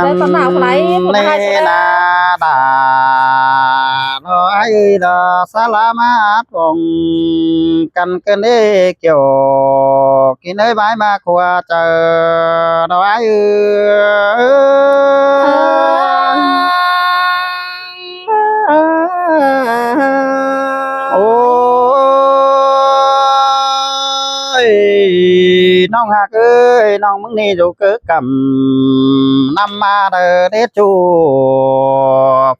Đây phần nào của lấy của hai sẽ na đà nó ai là salamat vòng cần cái này kiểu cái nơi bãi mà qua chờ nó ai ôiน้องหักเอ้ยน้องมึงนี่อยู่เกิดกำนำมาเด้อเด้จู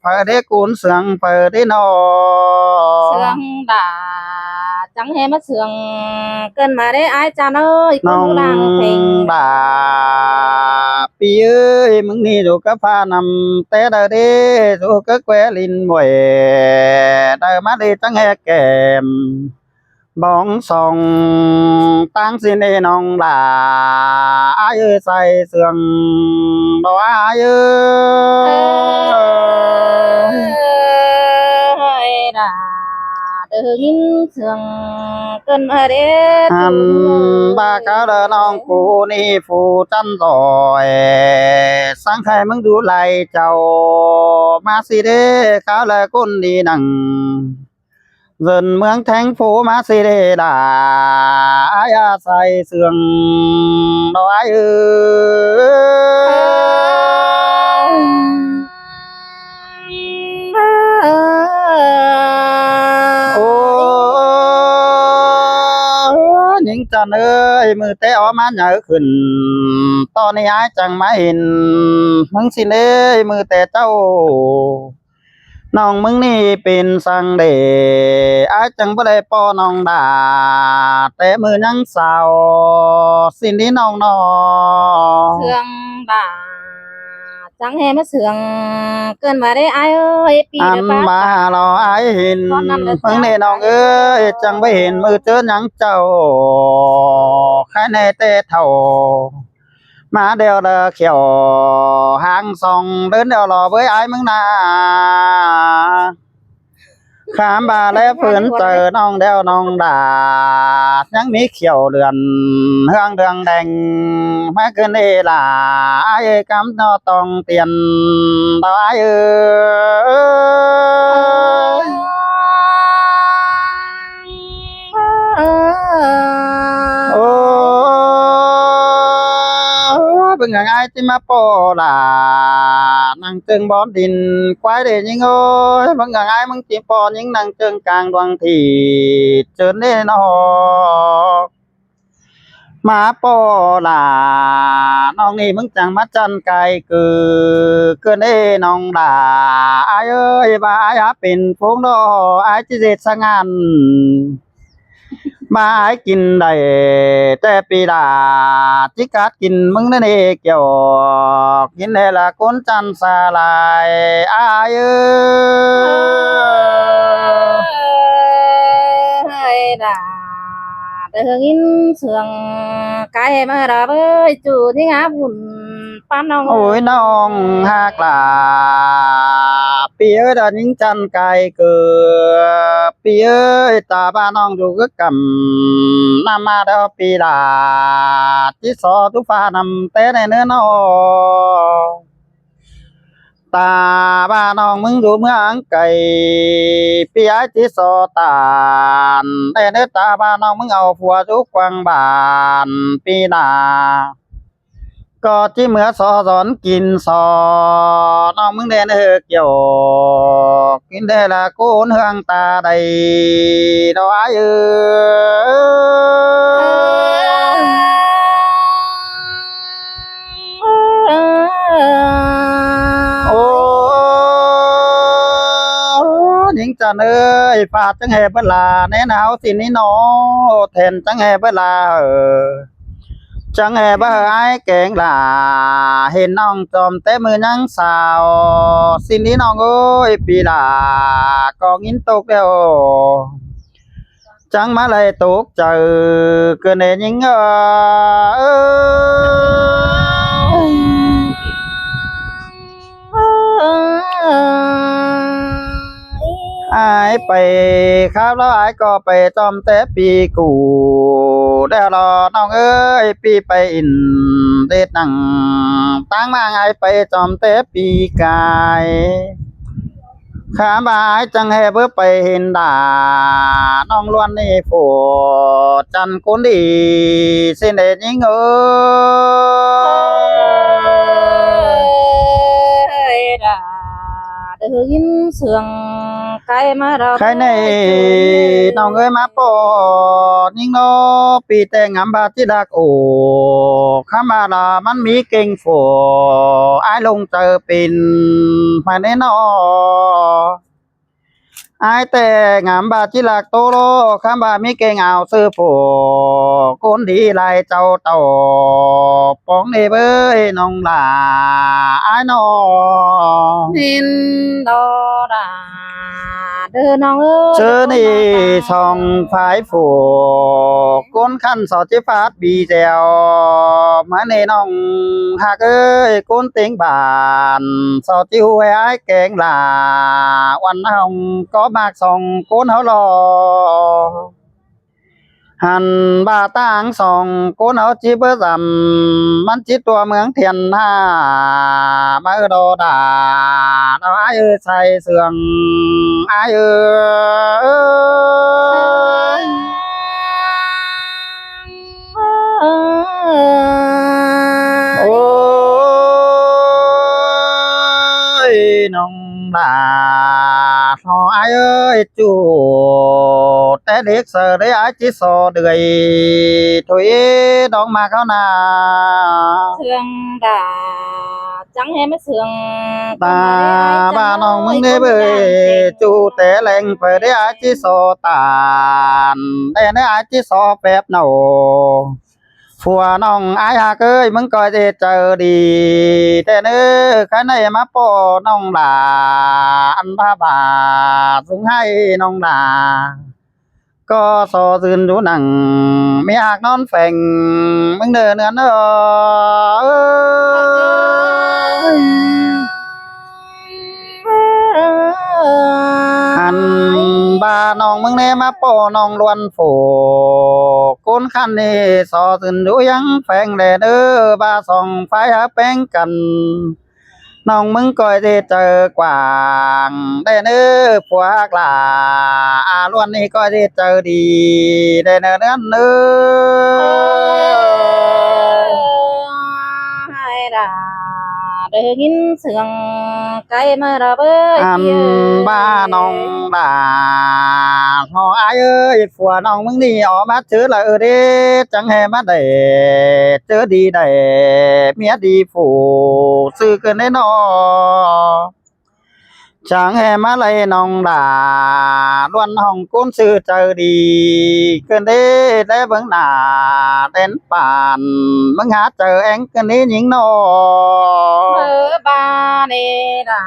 เพื่อได้กุนเสืองเพื่อได้นอ sương đã trắng hè mất sương cơn mà đấy ai cha ơi น้อง con đang thình ด่าปีเอ้ยมึงนี่อยู่กับพานำแต่เด้อเด้อยู่กับแควลินมวยเด้อมาได้จังแฮแก้มบองส่องตั้งสิเนน้องด่าอายเอ้ยใส่เสื่องดอกอายเอ้ย ơi đã từ những sương cơn mà đấy อันบ้าก็เดินน้องกูนี่ฟูจันต่อยสังใครมึงดูไลเจ้ามาสิเด้เขาเลยคนดีนังเดินเมืองแทงฟูมาสิเด้ด่าอายาใส่เสื่องดอกอายเอ้ย โอ้หญิงจันเอ้ยมือเตะออกมาเหยอะขึ้นตอนนี้อายจังมาเห็นมึงสิเอ้ยมือเตะเจ้าน้องมึงนี่เป็นสังเดอายจังบ่ได้ป้อน้องด่าแต่มือยังสาวสิ่งที่น้องนอ sương đã trắng hè mất sương cơn mà đấy ai ơi pi อัน được มา bác รออายเห็น ตอนนั้นเลย มึงนี่น้องเอ้ยจังไม่เห็นมือเจอหยังเจ้าแค่ในเตะเท่ามาเดียวเด้อเขียวหางส่องเดินเดียวรอvới aiมึงนาขามบาแล้วฝืนเจอน้องเดียวน้องด่ายังมีเขียวเดือนเฮืองเดืองแดงแม่คืนนี้ล่ะไอ้กำนอตองเตียนดอกไอ้เอ้ย โอ้เบิ่งง่ายที่มาปอล่ะนั่งเจิงบอนดินควายเดยิงโอ้ยเบิ่งง่ายมึงจีปอยิงนั่งเจิงกลางดวงที่เจินได้นอมาปอล่ะน้องนี่มึงจังมาจันไกลคือเกินเอ้น้องด่าอายเอ้ยว่าอายหาเป็นพงดออายจิเจตสงาน มาให้กินได้แต่ปีดาจิกัดกินมึงนั่นเองเกี่ยวกินได้ละคนจันสาลายอายเอ้ย ơi đã từ những sương cái mà đã với chủ thì ngã buồn pan ông โอ้ยน้องหากลาปีเอ้ยดายิงจันไกลเกิดปีเอ้ยตาบ้านน้องอยู่ก็กำนำมาเดาปีดาที่สอทุฟ้านำแต่ในเนื้อนอ ตาบ้านน้องมึงอยู่เมืองไกลปีไอที่สอตานแต่เนื้อตาบ้านน้องมึงเอาผัวจุกกวางบานปีหนาก็ที่เมื่อสอสอนกินสอน้องมึงเดนเหือเกี่ยวกินได้ละโกนเฮืองตาใดดอกอ้ายเอ้ย โอ้หญิงจันเอ้ยฝาดจังแห่เบลาแน่หนาวสินี่น้อแทนจังแห่เบลาจังแห่เบอไอ้แกงลาเห็นน้องจอมแต่มือยังสาวสินี่น้องเอ้ยปีลากองอินตกเดียวจังมาเลยตกเจอเกินเองยิงเอ้ย อาย ไปครับแล้วไอ้ก็ไปจอมแต่ปีกูแล้วรอน้องเอ้ยปีไปอินเดดหนังตั้งมาไงไปจอมแต่ปีกายขาบายจังแห่เบื่อไปเห็นดาน้องล้วนนี่โฟจันกุนดีสิเดยิงเอ้ย đã được in sương cái mà đâu ใครในน้องเอ้ยมาปอยิงโนปีแต่งามบาติดักโอข้ามาลามันมีเก่งโฟไอ้ลงเจอเป็นภายในนอไอ้แต่งามบาจิลักโตโลข้ามบามีเก่งเอาซื้อโฟคนดีลายเจ้าเต่าปองเนเบ้ยน้องหลาไอ้นอ nên đó đã đưa nó ơi เจอนี่ช่องฝ่ายฝูก้นขั้นสอดจิฟาดบีแจวมาในน้องหากเอ้ยก้นเต็งบานสอดจิวไว้ไอ้แกงหลาวันห้องก็มากส่องก้นเฮารอหันบาต่างส่องก้นเฮาจิเบอร์ซำมันจิตัวเมืองเทียนหามาเออดอดาเราไอ้เอ้ยใส่เสื่องไอ้เอ้ย โอ้ยน้องลาทอไอเอ้ยจูแต่เด็กเสือได้ไอจิโซเดือยถุยดองมาเขานา sương đã chẳng hề mất sương ตาบ้าน้องมึงได้เบยจูแต่แรงไปได้ไอจิโซตานแต่ได้ไอจิโซแป๊บเนาผัวน้องอายหากเอ้ยมึงก็จะเจอดีแต่เนื้อข้าในมาปอน้องหลาอันพาบาสุงให้น้องหลาก็สอซึนดูหนังไม่อยากนอนแฝงมึงเดินเนื้อเนอหันบาน้องมึงเนมาปอน้องล้วนโฝก้นขันนี่สอซึนดูยังแฝงแลเด้อบาส่องไฟหาแป้งกันน้องมึงก็จะเจอกว่างได้เนื้อผัวกลาอาล้วนนี่ก็จะเจอดีได้เนื้อเนื้อเนื้อ hai đã được in sương cái mà đâu ơi อันบ้าน้องด่าพออายเอ้ยผัวน้องมึงนี่ออกมาเจอละเด้จังแห่มาได้เจอดีได้เมียดีผู้ซื้อเกินได้นอจังแห่มาเลยน้องด่าล้วนห้องก้นซื้อเจอดีเกินได้ได้เบิ่งหน้าเต้นป่านมึงหาเจอแองเกินนี้หญิงนอ mơ ba nè đã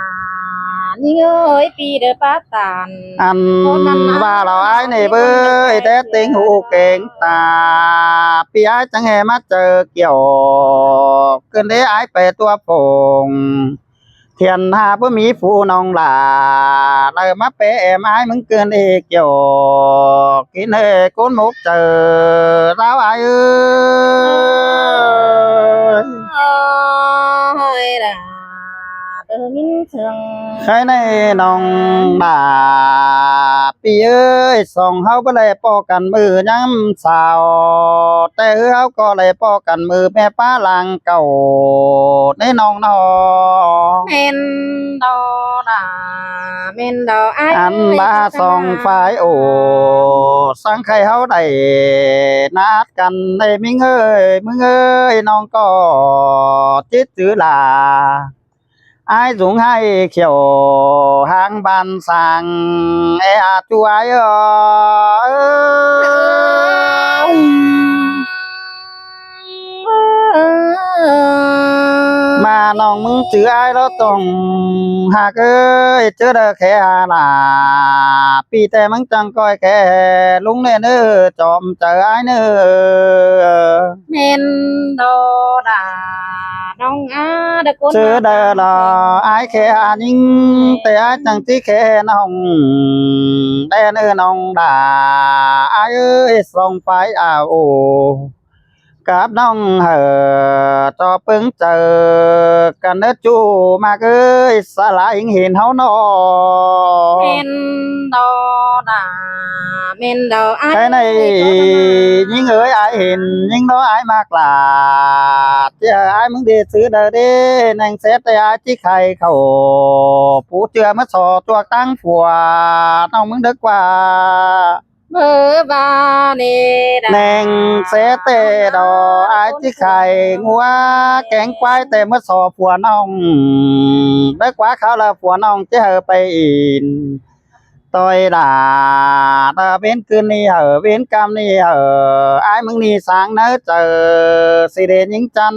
nhưng ơi pi đỡ bát tàn อันว่าเราไอ้ในเบ้ยแต่ติงหูเก่งตาพี่ไอ้จังแห่มาเจอเกี่ยวเกินได้ไอ้ไปตัวโป่งเทียนหาบ่มีผู้น้องหลาเลยมาเปะไม้มึงเกินเอกเกี่ยวกินเฮก้นมุกเจอเราไอ้เอ้ย hai đã được in sương ใครในน้องด่าพี่เอ้ยส่องเฮาบ่ได้ป้อกันมือยามสาวแต่เฮาก็ได้ป้อกันมือแม่ป้าหลังเก่าในน้องนอ men đo đã men đo ai อันบาส่องฝ่ายโอสังใครเฮาได้นัดกันได้มิงเอ้ยมึงเอ้ยน้องก็จิตจือลาไอ้สูงให้เขียวหางบานสั่งเออาจูไอ้มาน้องมึงจือไอ้แล้วต้องหากเอ้ยเจอเด้อแค่ลาปีแต่มึงจังก้อยแค่ลุงเนื้อจอมเจอไอ้เนื้อ men đo đã น้องอาตะโกน ซื้อเด้อละอายแค่ยิงแต่อายจังที่แค่น้องแต่เนื้อน้องด่าอายเอ้ยส่องไฟอ้าวโอกับน้องจอเพิ่งเจอกันเนื้อจูมากเอ้ยสลายเห็นเฮาหนอ เมนดอดาเมนดอไอ้ cái này những người ai hiện những đó ai mặc là chứ ai muốn đi xứ đời đi nàng sẽ tay ai chỉ khai khẩu phú chưa mất sò chuột tăng phùa nó muốn được qua เบอร์บาเนดา nàng sẽ tê đò ai chỉ khai ngua kén quay tê mất sò phùa nong đất quá khá là phùa nong chứ hờ bay in tôi là ta bên cơn đi ở bên cam đi ở ai mừng đi sáng nỡ chờ xì đến những cha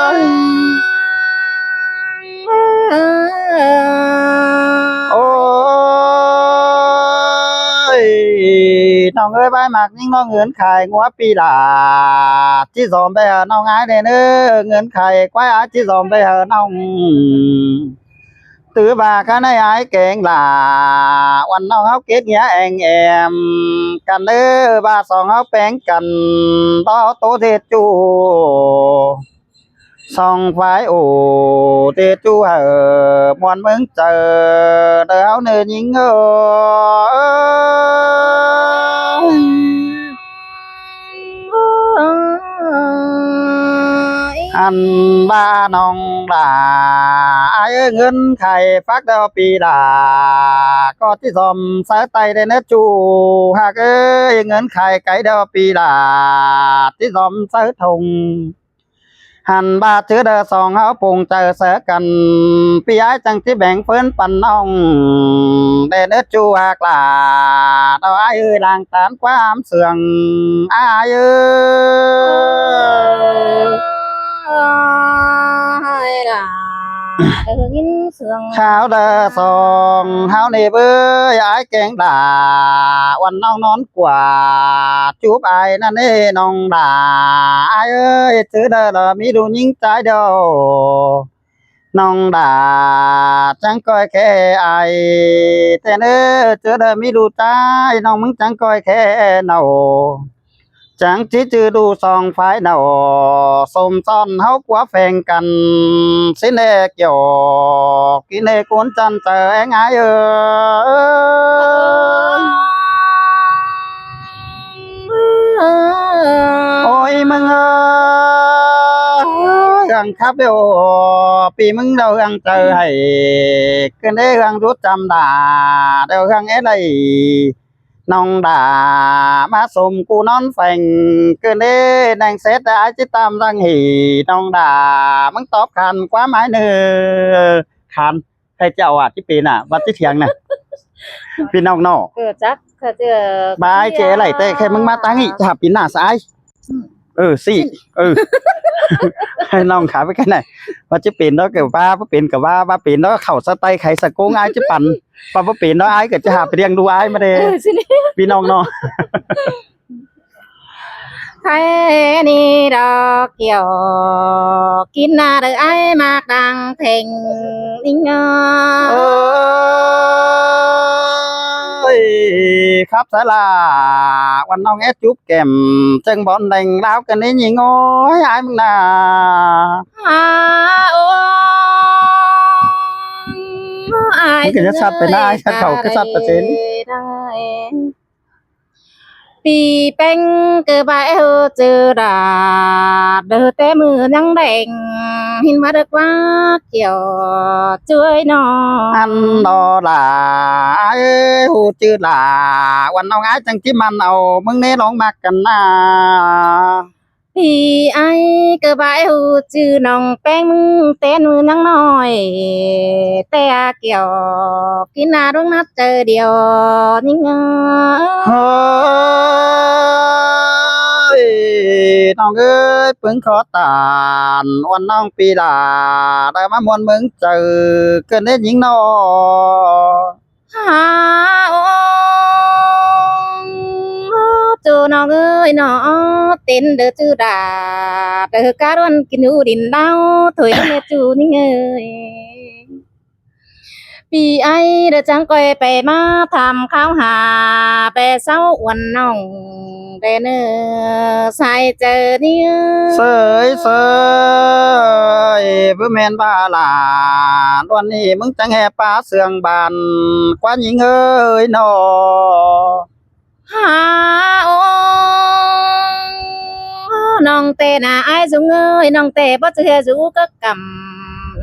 ơi ôi nó ơi bay mặc những nó ngưỡng khai ngóa pi là chỉ dòm bây giờ nó ngái đây nữa ngưỡng khai quái á chỉ dòm bây giờ nó từ bà cái này ai kén làวันน้องเฮาเก็ดเงี้ยเองแอมกันเด้อบาสองเฮาแป้งกันต่อโตเทจูสองไฟโอเทจูมวนเมืองเจอเด้อเฮาเนื้อยิงอันบ้าน้องด่าไอ้เงินไข่ฟักเดาปีด่าก็ที่ซอมสายไตได้เนื้อจูหากเงินไข่ไก่เดาปีด่าที่ซอมสายทงหันบาถือเดอสองเฮาปงเจอเสกันปีไอ้จังที่แบ่งเพิ่นปันน้องได้เนื้อจูหากล่าเดาไอ้ลางตานความเสื่องไอ้in sương kháo đờ sòng háo nề bơi ái kén đàวันน้องนอนกว่าจูบไอ้นั่นเอ้น้องด่าไอ้เอ้ยซื้อเด้อละมีดูยิ่งใจเดียวน้องด่าจังก้อยแค่ไอ้แต่เน้อซื้อเด้อมีดูใจน้องมึงจังก้อยแค่เนาchẳng chỉ chưa đủ song phái nào xôm son háo quá phèn cần xin nè kiểu kỹ nè cuốn chân chờ anh ai ôi mừng gần khắp đều vì mừng đâu gần chờ hay cái này gần rút trăm đà đều gần ấy đâyน้องด่ามาสมกูนอนแฝงเกินเด้นางเซตได้จิตามรังหีน้องด่ามึงตอบคันกว่าไม้เนื้อคันใครเจ้าอ่ะที่ปีน่ะวัดที่เถียงน่ะพี่น้องนอก cửa chắc cửa chưa บายเจ๊ไหลเต้แค่มึงมาตั้งอีกจะปีหน้าซ้ายสิให้น้องขาไปกันไหนว่าจะเป็นแล้วเกี่ยวว่าเป็นกับว่าเป็นแล้วเข่าสไตล์ไข่สะโกงไอ้จะปั่นว่าเป็นแล้วไอ้ก็จะหาไปเรียงดูไอ้มาเด้พี่น้องเนาะ Thái ni đo kiểu kín na được ai mặc đang thành đinh ơi khắp sẽ làวันน้องเอสจุ๊บแก้มจังบอลแดงแล้วกันนี้ยิงโอ้ยไอ้มึงน่ะ ai cái sát bên ai sát khẩu cái sát bên trênปีแป้งเกือบายเจอดาเดือแต่มือยังแดงหินมาเด็กว่าเกี่ยวช่วยน้อง anh đó là ai hù chứ làวันน้องไอ้จังที่มันเอามึงเน่ร้องมากกันนะ ปีไอ้เกือบายจือน้องแป้งเต้นมือยังน้อยแต่เกี่ยวกินนารุ่งนัดเจอเดียวนิ่ง เฮ้ยน้องเอ้ยเพิ่งขอตานวันน้องปีลาได้มามวนมึงเจอเกินได้หญิงนอ หาโอ้เ chú nó ơi nó tên đỡ chú đã đỡ cá luôn kinh u đình đau thôi nghe chú nính ơi vì ai đỡ chẳng quay về mà tham khảo hà về sau uẩn nòng để nơ sai chờ đi เสยเสยเพื่อแมนบ้าหลานวันนี้มึงจังแห่ปลาเสืองบานกว่าหญิงเอ้ยนอ hà ô nòng tê là ai dùng ơi nòng tê bắt chưa rủ các cầm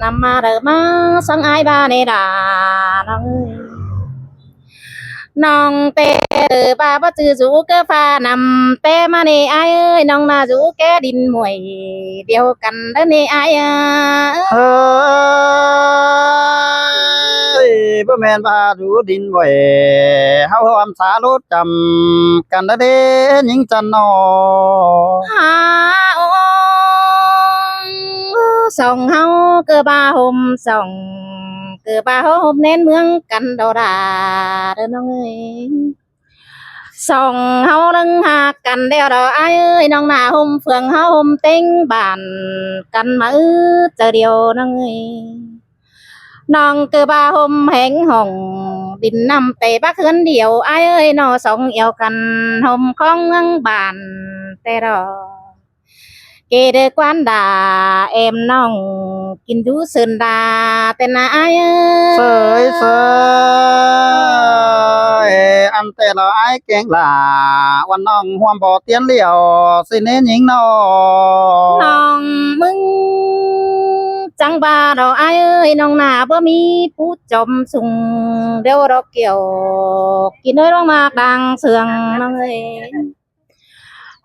nằm mà đợi má sang ai ba nè đà nòng ơi nòng tê đợi ba bắt chưa rủ cái pha nằm tê mà nè ai ơi nòng là rủ cái đinh mùi điều cần đó nè ai à เฮ้ยบ่แม่นว่าดูดินไว้เฮาหอมสาโลดจำกันเด้หญิงจันนอ hà ô sòng hao cơ ba hôm sòng cơ ba hôm nên mương cắn đầu đà đơn ông ơi sòng hao lưng hà cắn đeo đò ai ơi nong nà hôm phường hao hôm tinh bản cắn mà chờ điều nong ơi nong cơ ba hôm hẹn hồng đình năm tề bác hơn điều ai ơi nó sòng yêu cắn hôm không ngăng bản tề đò kê đê quan đà em nong kinh chú sơn đà tên là ai เสยเสยอันแต่ละอ้ายแกงหลาวันน้องห่วมบ่เตียนเหลียวสิเน้นหญิงนอ nong mưng chẳng ba đâu ai ơi nong nà bơ mi phút chom sùng đeo đó kiểu kỳ nơi đó mà đang sườn nong ơi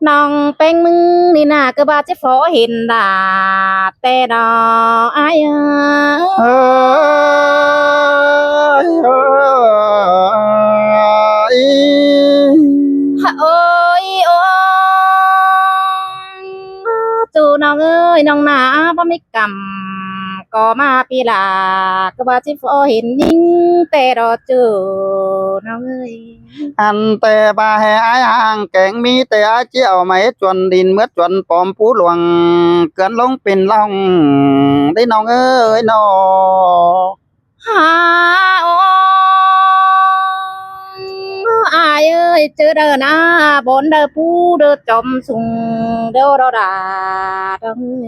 nong beng mưng ni nà cơ ba chế phó hình đà tè đó ai ơi เฮ้ยเฮ้ย ôi ôi chú nong ơi nong nà bơ mi cầm có mà pi là cơ ba chế phó hình ninh tè đó chú nong ơi อันแต่บาแห่อ้ายห่างแกงมีแต่อ้ายเจียวไหมจวนดินเมื่อจวนปอมผู้หลวงเกินลงเป็นล่องได้น้องเอ้ยนอ hà ô ai ơi chớ đờ na bốn đờ pu đờ chom sung đeo đo đà đông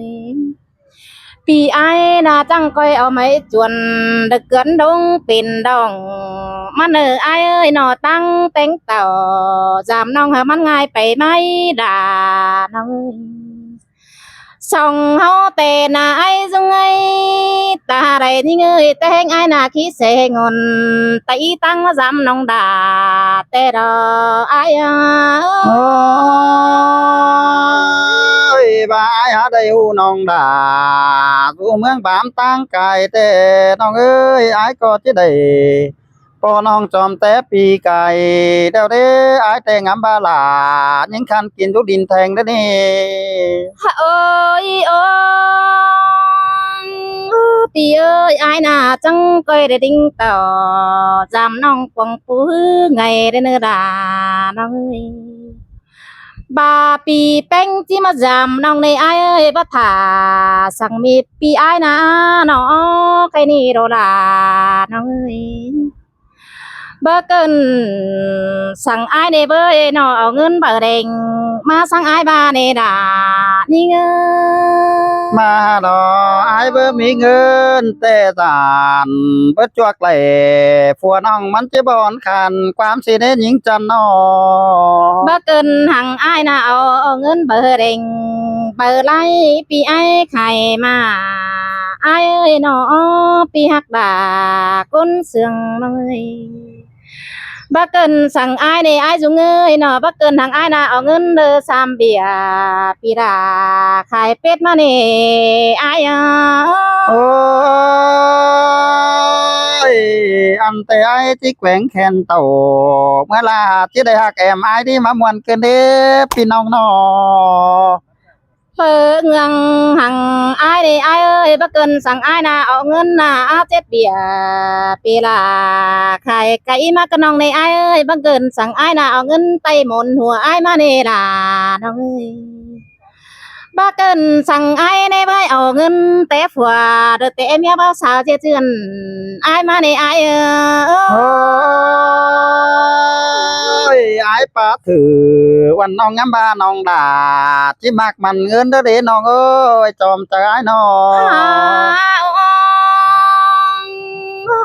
vì ai na chẳng coi ở mấy chuồn được cấn đông pin đồng mà nở ai ơi nó tăng tính tàu giảm nong hả mắt ngay phải mấy đà nong song hao tè na ai dung ai ta đây ni người tên ai na khí sẽ ngon tay tăng giảm nong đà tè đó ai à เอ้ยบาอ้ายหาได้หูน้องดาสู่เมืองบามตั้งกายแต่น้องเอ้ยอ้ายก็จะได้พอน้องจอมแต่ปีไก่เดี๋ยวเด้อ้ายแต่งามบาหลายังคันกินทุกดินแทงได้นี่ ơi ơi tì ơi ai na chẳng coi để đinh tỏ giảm nong quăng phú ngày đến nơi đà nong ơi bà pi bánh chỉ mà giảm nong này ai ơi bắt thả sang mi pi ai na nó cái này đồ là nong ơi bơ cơn sang ai để bơi nó ở ngân bờ đèn mà sang ai ba này đã đi ngơ มาดออ้ายบ่มีเงินแต่ตานเบิดจวกไหลผัวน้องมันจะบ่อนคันความสิเน้นหญิงจันนอ bơ cơn hàng ai na ở ngân bờ đèn bờ lái pi ai khai mà ai ơi nó pi hắc đà côn sương ơi bác cần sang ai này ai dùng ơi nó bác cần hàng ai na ở ngân đơ sam bìa pi đà khai pet mà nè ai à โอ้ยอันแต่ไอ้ที่แขวงแขนเต่าเมื่อลาที่ได้หักแอมไอ้ที่มามวนเกินเด้พี่น้องนอ เงืองหังอายได้อายเอ้ยบ่เกินสั่งอายนะเอาเงินนะอาเจ็ดเบียปีละขายไก่มากระนองในอายเอ้ยบ่เกินสั่งอายนะเอาเงินไต้หมนหัวอายมานี่ล่ะน้องเอ้ยบ่เกินสั่งอายในไว้เอาเงินแต่ผัวเด้อแต่เมียบ่าวสาวเจเจือนอายมานี่อายเอ้โอ้ ย ยอายป้าถือวันน้องงามบ้าน้องด่าจิมักมันเงินเด้อเด้น้องเอ้ยจอมใจอ้ายน้อ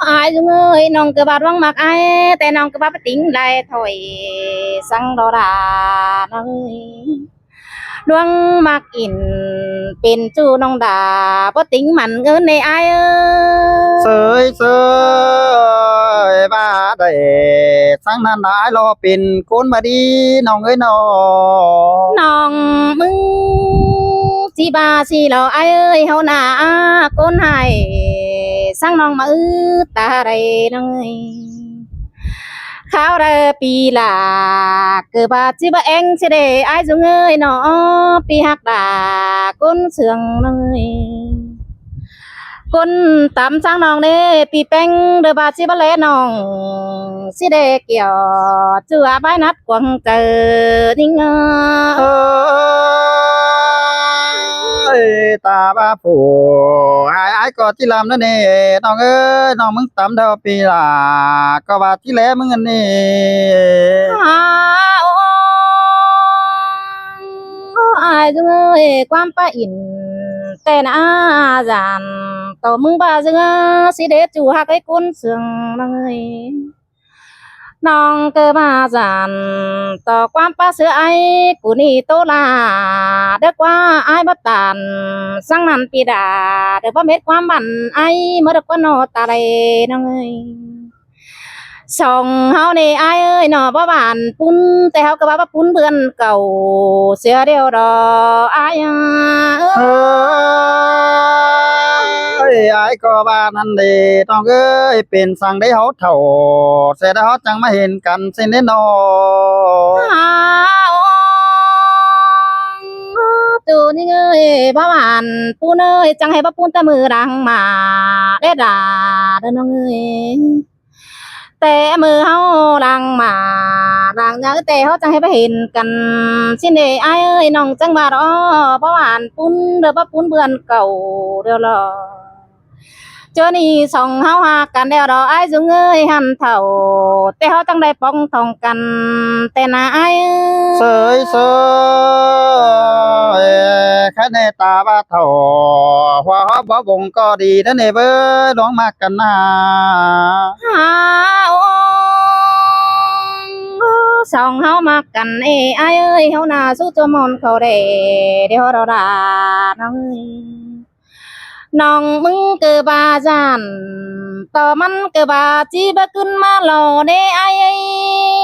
อายจุงเอ้ยน้องก็บาดวังมักอายแต่น้องก็บาดติ้งได้ถอยสังดอดาน้องเอ้ยดวงมักอินเป็นจูน้องดาบ่ติ้งมันเงินในอายเอ้เสยเสยบ้าได้สังนั้นอายรอเป็นคนมาดีน้องเอ้ยน้อน้องมึงสิบาสิเหล่าอายเอ้ยเฮาหน้าคนให้สังน้องมาตาได้น้องเอ้ย ข้าวได้ปีละเกิดบาจิบะเองสิเดไอายจุงเอ้ยน้อปีหักดาก้นเสืองเลยก้นตำสร้างน้องเด้ปีแป้งเดอบาจิบะเลน้องสิเดเกี่ยวจื้อใบนัดกวางเจอนิ่งเอ้ยตาบ้าผู้อายก็ที่ลำนั่นนี่น้องเอ้ยน้องมึงตำเท่าปีละก็ว่าที่แล้วมึงอันนี้โอ้อายจุงเอ้ยความป้าอินแต่น่าจานต่อมึงบ้าจึงสิเดจูหักไอ้ก้นเสืองเลยน้องเกิดมาจานต่อความป้าเสือไอ้กูนี่โตลาเด็กว่าไอ้บัตตันสังนันปีดาเด็กว่าเม็ดความบันไอ้เมื่อเด็กว่าโนตาเลยน้องเอ้ยส่องเฮานี่อายเอ้ยหนอบ่หวานปุ้นแต่เฮาก็ว่าปุ้นเพื่อนเก่าเสียเดียวดอกอายเอ้ยอายก็ว่านั่นเด้น้องเอ้ยเป็นสั่งได้เฮาเฒ่าเสียดายเฮาจังมาเห็นกันสิแน่นอตูนี่เอ้ยบ่หวานปุ้นเอ้ยจังให้บ่ปุ้นแต่มือดังมาได้ด่าเด้อน้องเอ้ยแต่มือเฮาดังมาดังยาแต่เฮาจังให้ไปเห็นกันสิเด้อายเอ้ยน้องจังว่าดอบ่หวานปุ้นเด้อบ่ปุ้นเพื่อนเก่าเด้อล่ะเจอนี่สองเฮาหากันแล้วดอกอายจุงเอ้ยหันเฒ่าแต่เฮาจังได้ป้องทองกันแต่นาอายเสยเสยแค่ในตาบ้าเฒ่าหัวเฮาบ่บงก็ดีนั่นนี่เบ้อน้องมักกันนา โอ้สองเฮามากันอายเอ้ยเฮาน่าสู้ตัวมอนเขาเด้เดี๋ยวเราด่าน้องเอ้ยน้องมึงเกิดบาจานต่อมันเกิดบาจีบขึ้นมาหล่อเด้อายเอ้ย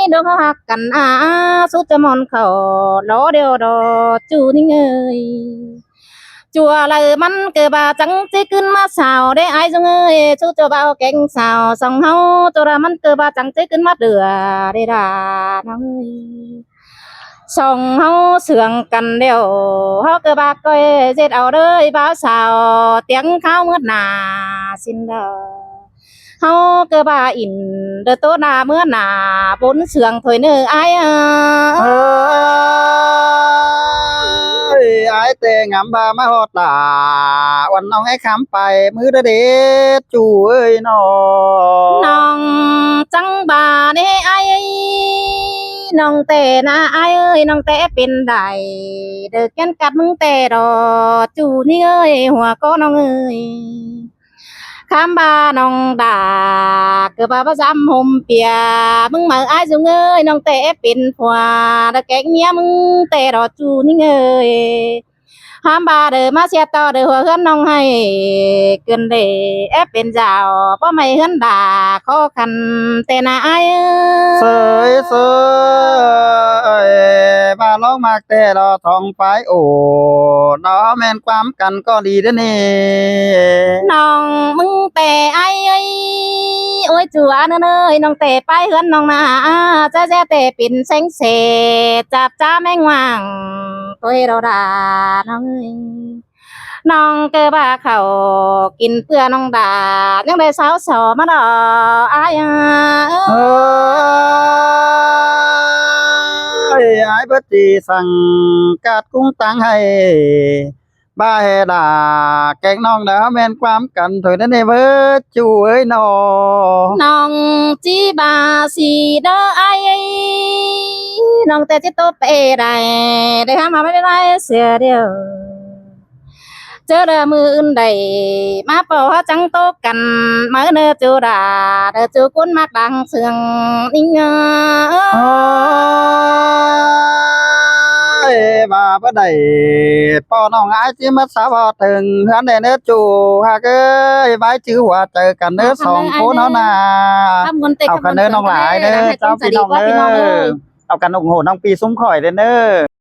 เดี๋ยวเขาหักกันสู้ตัวมอนเขาหล่อเดี๋ยวดอจูนี่เอ้ยจัวเลยมันเกิดบาจังสิขึ้นมาสาวได้ไอ้จงเอ้ยชูจัวเบาเก่งสาวสองเฮาตัวละมันเกิดบาจังสิขึ้นมาเดือได้ด่าน้องเอ้ยสองเฮาเสื่องกันเดียวเฮาเกิดบาก้อยเจ็ดเอาเลยบ่าวสาวเตียงข้าวเมื่อหนาสินเดอเฮาเกิดบาอินเดอโตหนาเมื่อหนาบนเสื่องถอยเนื้อไอ้เอ้ยอายแต่งามบามาฮอดตาวันน้องให้คำไปมือเด็ดจู่เอ้ยน้อน้องจังบาเด้ไอ้น้องแต่นะไอ้เอ้ยน้องแต่เป็นได้เด็กกันกัดมึงแต่ดอจู่นี่เอ้ยหัวก็น้องเอ้ยคำบาน้องด่าเกิดบาประจำห่มเปียมึงมาไอ้จุงเอ้ยน้องแต่เป็นผัวเด็กแก่เมียมึงแต่ดอจู่นี่เอ้ยห้ามบาเด้อมาเสียต่อเด้อหัวเฮือนน้องให้เกินเด้เป็นเจ้าเพราะไม่เฮือนด่าขอคันแต่นาไอ้เสยเสยบาร้องมากแต่รอทองไฟโอ้น้อแม่นความกันก็ดีเด้อนี่น้องมึงแต่ไอ้โอ้ยจัวเนยน้องแต่ไปเฮือนน้องนาจ้าแต่เป็นเซ็งเสจับจ้าแมงว่าง ตัวเราด่าน้องเอ้ยน้องเกิดบ้าเขากินเปื่อน้องด่ายังได้สาวสอมาดอกอายเอ้ยไอ้เบิดจีสั่งกาดกุ้งตังให้บ้าเฮดาแกงน้องดาวแม่นความกันถอยนั่นเอเบิดจูเอ้ยนอ น้องจีบาสีเด้อไอน้องแต่จิตโตเปได้ได้หามาไม่ได้เสียเดียวเจอเด้อมืออื่นใดมาเป่าจังโตกันมาเนื้อจูดาเด้อจูกุนมากดังเสียงนิ่งโอ้ยว่าบ่ได้ป้อน้องอายสิมาสาวบ่ถึงเฮือนได้เด้อจู่หากเอ้ยไว้ชื่อว่าเจอกันเด้อสองคนเนาะนะ ทำเงินเต็ม เอากันเด้อน้องหลายเด้อเจ้าพี่น้องเด้อเอากันโอ้โหน้องปีซุ้มข่อยเด้อเด้อ